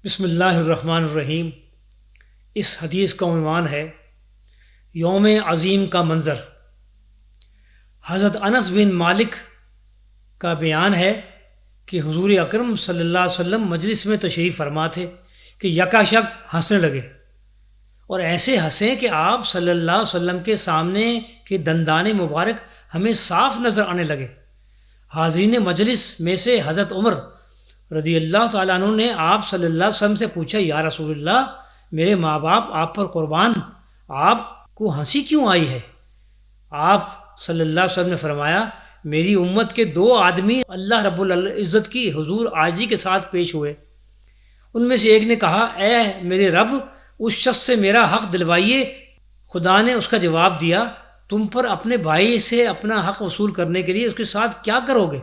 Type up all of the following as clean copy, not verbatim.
بسم اللہ الرحمن الرحیم۔ اس حدیث کا عنوان ہے یوم عظیم کا منظر۔ حضرت انس بن مالک کا بیان ہے کہ حضور اکرم صلی اللہ علیہ وسلم مجلس میں تشریف فرما تھے کہ یکاشک ہنسنے لگے، اور ایسے ہنسے کہ آپ صلی اللہ علیہ وسلم کے سامنے کے دندان مبارک ہمیں صاف نظر آنے لگے۔ حاضرین مجلس میں سے حضرت عمر رضی اللہ تعالیٰ عنہ نے آپ صلی اللہ علیہ وسلم سے پوچھا، یا رسول اللہ، میرے ماں باپ آپ پر قربان، آپ کو ہنسی کیوں آئی ہے؟ آپ صلی اللہ علیہ وسلم نے فرمایا، میری امت کے دو آدمی اللہ رب العزت کی حضور عاجزی کے ساتھ پیش ہوئے۔ ان میں سے ایک نے کہا، اے میرے رب، اس شخص سے میرا حق دلوائیے۔ خدا نے اس کا جواب دیا، تم پر اپنے بھائی سے اپنا حق وصول کرنے کے لیے اس کے ساتھ کیا کرو گے؟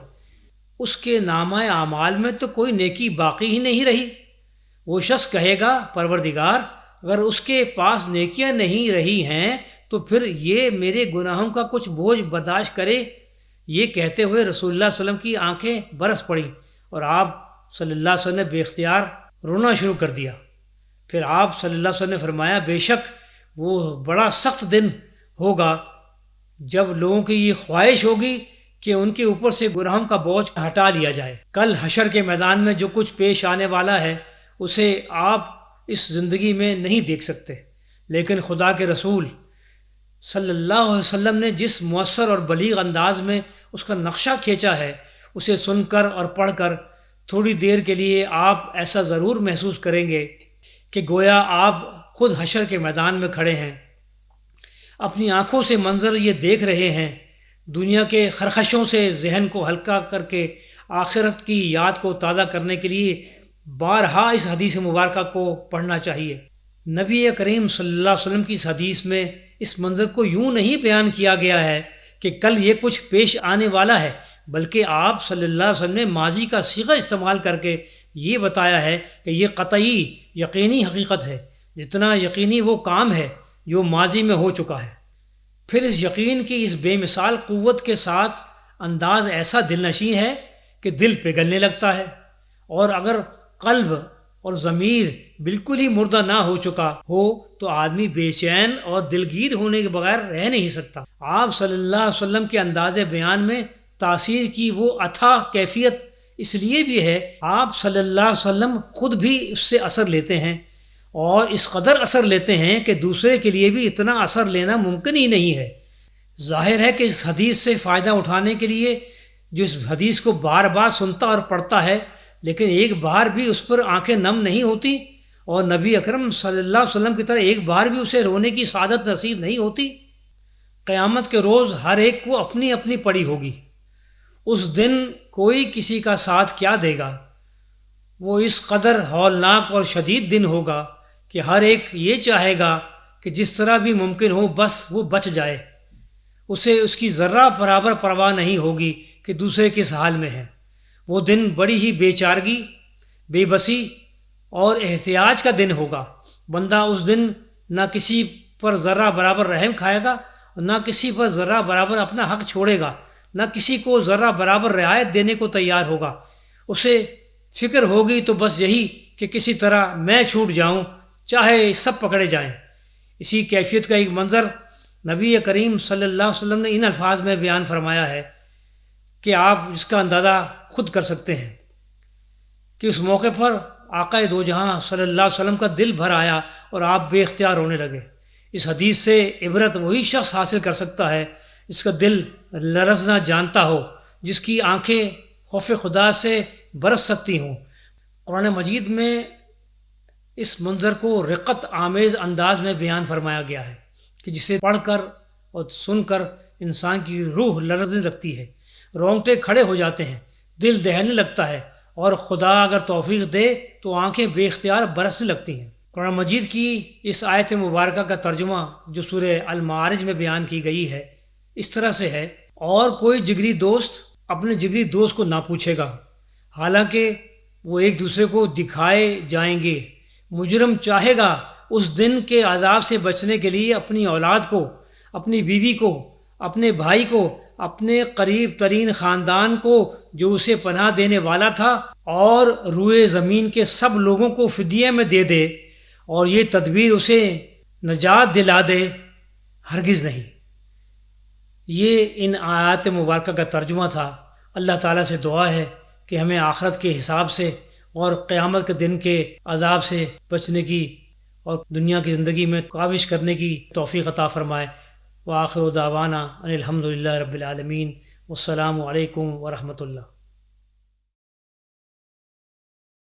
اس کے نامہ اعمال میں تو کوئی نیکی باقی ہی نہیں رہی۔ وہ شخص کہے گا، پروردگار، اگر اس کے پاس نیکیاں نہیں رہی ہیں تو پھر یہ میرے گناہوں کا کچھ بوجھ برداشت کرے۔ یہ کہتے ہوئے رسول اللہ صلی اللہ علیہ وسلم کی آنکھیں برس پڑیں اور آپ صلی اللہ علیہ وسلم نے بے اختیار رونا شروع کر دیا۔ پھر آپ صلی اللہ علیہ وسلم نے فرمایا، بے شک وہ بڑا سخت دن ہوگا جب لوگوں کی یہ خواہش ہوگی کہ ان کے اوپر سے گناہوں کا بوجھ ہٹا لیا جائے۔ کل حشر کے میدان میں جو کچھ پیش آنے والا ہے اسے آپ اس زندگی میں نہیں دیکھ سکتے، لیکن خدا کے رسول صلی اللہ علیہ وسلم نے جس مؤثر اور بلیغ انداز میں اس کا نقشہ کھینچا ہے، اسے سن کر اور پڑھ کر تھوڑی دیر کے لیے آپ ایسا ضرور محسوس کریں گے کہ گویا آپ خود حشر کے میدان میں کھڑے ہیں، اپنی آنکھوں سے منظر یہ دیکھ رہے ہیں۔ دنیا کے خرخشوں سے ذہن کو ہلکا کر کے آخرت کی یاد کو تازہ کرنے کے لیے بارہا اس حدیث مبارکہ کو پڑھنا چاہیے۔ نبی کریم صلی اللہ علیہ وسلم کی اس حدیث میں اس منظر کو یوں نہیں بیان کیا گیا ہے کہ کل یہ کچھ پیش آنے والا ہے، بلکہ آپ صلی اللہ علیہ وسلم نے ماضی کا صیغہ استعمال کر کے یہ بتایا ہے کہ یہ قطعی یقینی حقیقت ہے، جتنا یقینی وہ کام ہے جو ماضی میں ہو چکا ہے۔ پھر اس یقین کی اس بے مثال قوت کے ساتھ انداز ایسا دل نشیں ہے کہ دل پگھلنے لگتا ہے، اور اگر قلب اور ضمیر بالکل ہی مردہ نہ ہو چکا ہو تو آدمی بے چین اور دلگیر ہونے کے بغیر رہ نہیں سکتا۔ آپ صلی اللہ علیہ وسلم کے انداز بیان میں تاثیر کی وہ اتھاہ کیفیت اس لیے بھی ہے، آپ صلی اللہ علیہ وسلم خود بھی اس سے اثر لیتے ہیں، اور اس قدر اثر لیتے ہیں کہ دوسرے کے لیے بھی اتنا اثر لینا ممکن ہی نہیں ہے۔ ظاہر ہے کہ اس حدیث سے فائدہ اٹھانے کے لیے جو اس حدیث کو بار بار سنتا اور پڑھتا ہے، لیکن ایک بار بھی اس پر آنکھیں نم نہیں ہوتی، اور نبی اکرم صلی اللہ علیہ وسلم کی طرح ایک بار بھی اسے رونے کی سعادت نصیب نہیں ہوتی، قیامت کے روز ہر ایک کو اپنی اپنی پڑی ہوگی۔ اس دن کوئی کسی کا ساتھ کیا دے گا؟ وہ اس قدر ہولناک اور شدید دن ہوگا کہ ہر ایک یہ چاہے گا کہ جس طرح بھی ممکن ہو بس وہ بچ جائے۔ اسے اس کی ذرہ برابر پرواہ نہیں ہوگی کہ دوسرے کس حال میں ہے۔ وہ دن بڑی ہی بے چارگی، بے بسی اور احتیاج کا دن ہوگا۔ بندہ اس دن نہ کسی پر ذرہ برابر رحم کھائے گا اور نہ کسی پر ذرہ برابر اپنا حق چھوڑے گا، نہ کسی کو ذرہ برابر رعایت دینے کو تیار ہوگا۔ اسے فکر ہوگی تو بس یہی کہ کسی طرح میں چھوٹ جاؤں، چاہے سب پکڑے جائیں۔ اسی کیفیت کا ایک منظر نبی کریم صلی اللہ علیہ وسلم نے ان الفاظ میں بیان فرمایا ہے کہ آپ اس کا اندازہ خود کر سکتے ہیں کہ اس موقع پر آقا دو جہاں صلی اللہ علیہ وسلم کا دل بھر آیا اور آپ بے اختیار رونے لگے۔ اس حدیث سے عبرت وہی شخص حاصل کر سکتا ہے جس کا دل لرزنا جانتا ہو، جس کی آنکھیں خوف خدا سے برس سکتی ہوں۔ قرآن مجید میں اس منظر کو رقت آمیز انداز میں بیان فرمایا گیا ہے کہ جسے پڑھ کر اور سن کر انسان کی روح لرزنے لگتی ہے، رونگٹے کھڑے ہو جاتے ہیں، دل دہلنے لگتا ہے، اور خدا اگر توفیق دے تو آنکھیں بے اختیار برسنے لگتی ہیں۔ قرآن مجید کی اس آیت مبارکہ کا ترجمہ جو سورہ المعارج میں بیان کی گئی ہے اس طرح سے ہے، اور کوئی جگری دوست اپنے جگری دوست کو نہ پوچھے گا، حالانکہ وہ ایک دوسرے کو دکھائے جائیں گے۔ مجرم چاہے گا اس دن کے عذاب سے بچنے کے لیے اپنی اولاد کو، اپنی بیوی کو، اپنے بھائی کو، اپنے قریب ترین خاندان کو جو اسے پناہ دینے والا تھا اور روئے زمین کے سب لوگوں کو فدیے میں دے دے اور یہ تدبیر اسے نجات دلا دے، ہرگز نہیں۔ یہ ان آیات مبارکہ کا ترجمہ تھا۔ اللہ تعالیٰ سے دعا ہے کہ ہمیں آخرت کے حساب سے اور قیامت کے دن کے عذاب سے بچنے کی اور دنیا کی زندگی میں کاوش کرنے کی توفیق عطا فرمائے۔ وآخر دعوانا ان الحمد للہ رب العالمین، والسلام علیکم ورحمۃ اللہ۔